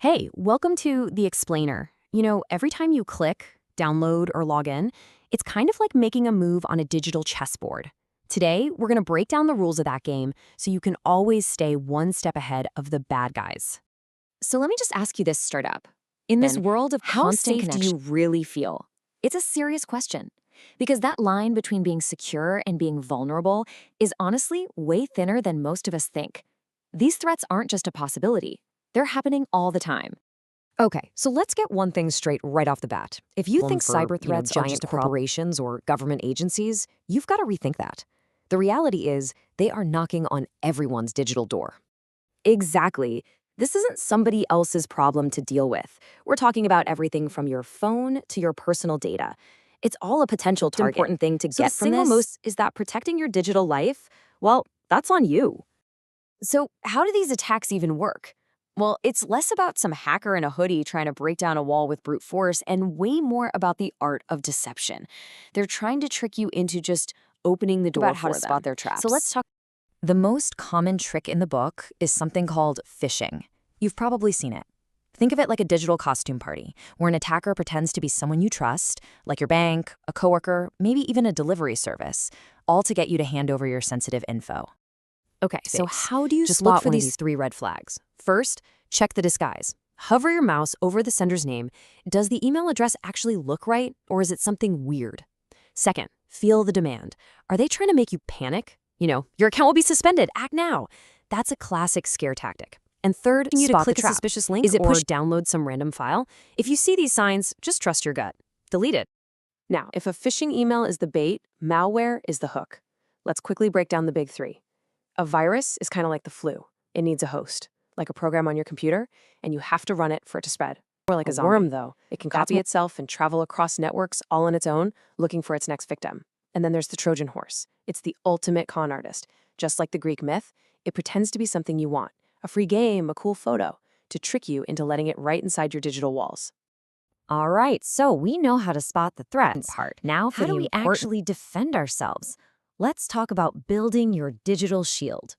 Hey, welcome to The Explainer. Every time you click, download, or log in, it's kind of like making a move on a digital chessboard. Today, we're going to break down the rules of that game so you can always stay one step ahead of the bad guys. So let me just ask you this startup. In this Then, world of how constant safe do connection, you really feel? it's a serious question. Because that line between being secure and being vulnerable is honestly way thinner than most of us think. These threats aren't just a possibility. They're happening all the time. Okay, so let's get one thing straight right off the bat. If you think For, cyber threats are giant just corporations or government agencies, you've got to rethink that. The reality is, they are knocking on everyone's digital door. Exactly. This isn't somebody else's problem to deal with. We're talking about everything from your phone to your personal data. It's all a potential target. The important thing to So get the from single this is that protecting your digital life, well, that's on you. So how do these attacks even work? Well, it's less about some hacker in a hoodie trying to break down a wall with brute force and way more about the art of deception. They're trying to trick you into just opening the door about how to for spot them. their traps. So let's talk. The most common trick in the book is something called phishing. You've probably seen it. Think of it like a digital costume party, where an attacker pretends to be someone you trust, like your bank, a coworker, maybe even a delivery service, all to get you to hand over your sensitive info. Okay, so Face. how do you Just spot look for one of these these 3 red flags? First, check the disguise. Hover your mouse over the sender's name. Does the email address actually look right, or is it something weird? Second, feel the demand. Are they trying to make you panic? Your account will be suspended. Act now. That's a classic scare tactic. And third, you to Spot the click a trap. suspicious link Is it or push- download some random file. If you see these signs, just trust your gut. Delete it. Now, if a phishing email is the bait, malware is the hook. Let's quickly break down the big 3. A virus is kind of like the flu. It needs a host, like a program on your computer, and you have to run it for it to spread. Or like a zombie. worm, though. It can copy itself and travel across networks all on its own, looking for its next victim. And then there's the Trojan horse. It's the ultimate con artist. Just like the Greek myth, it pretends to be something you want. A free game, a cool photo, to trick you into letting it right inside your digital walls. All right, so we know how to spot the threats. Part. Now for How do the we important actually defend ourselves? Let's talk about building your digital shield.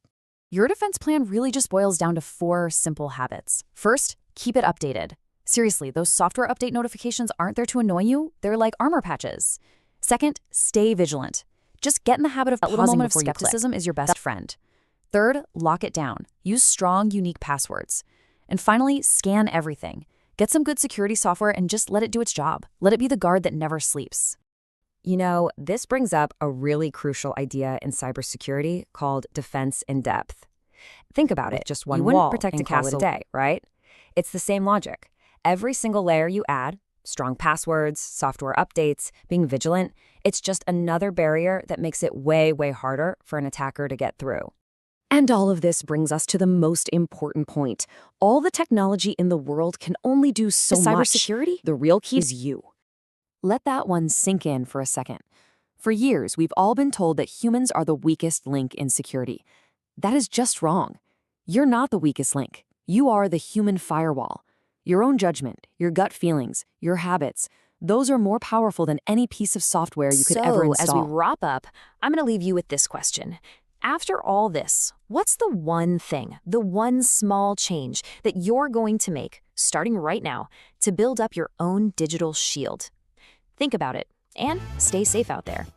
Your defense plan really just boils down to 4 simple habits. First, keep it updated. Seriously, those software update notifications aren't there to annoy you. They're like armor patches. Second, stay vigilant. Just get in the habit of That little pausing moment of before you click. skepticism Is your best friend. Third, lock it down. Use strong, unique passwords. And finally, scan everything. Get some good security software and just let it do its job. Let it be the guard that never sleeps. This brings up a really crucial idea in cybersecurity called defense in depth. Think about it. Just You one wouldn't wall protect a and call it castle a a day, right? It's the same logic. Every single layer you add, strong passwords, software updates, being vigilant, it's just another barrier that makes it way, way harder for an attacker to get through. And all of this brings us to the most important point. All the technology in the world can only do so much. Cybersecurity? The real key is you. Let that one sink in for a second. For years, we've all been told that humans are the weakest link in security. That is just wrong. You're not the weakest link. You are the human firewall. Your own judgment, your gut feelings, your habits, those are more powerful than any piece of software you could ever install. As we wrap up, I'm going to leave you with this question. After all this, what's the one thing, the one small change that you're going to make, starting right now, to build up your own digital shield? Think about it, and stay safe out there.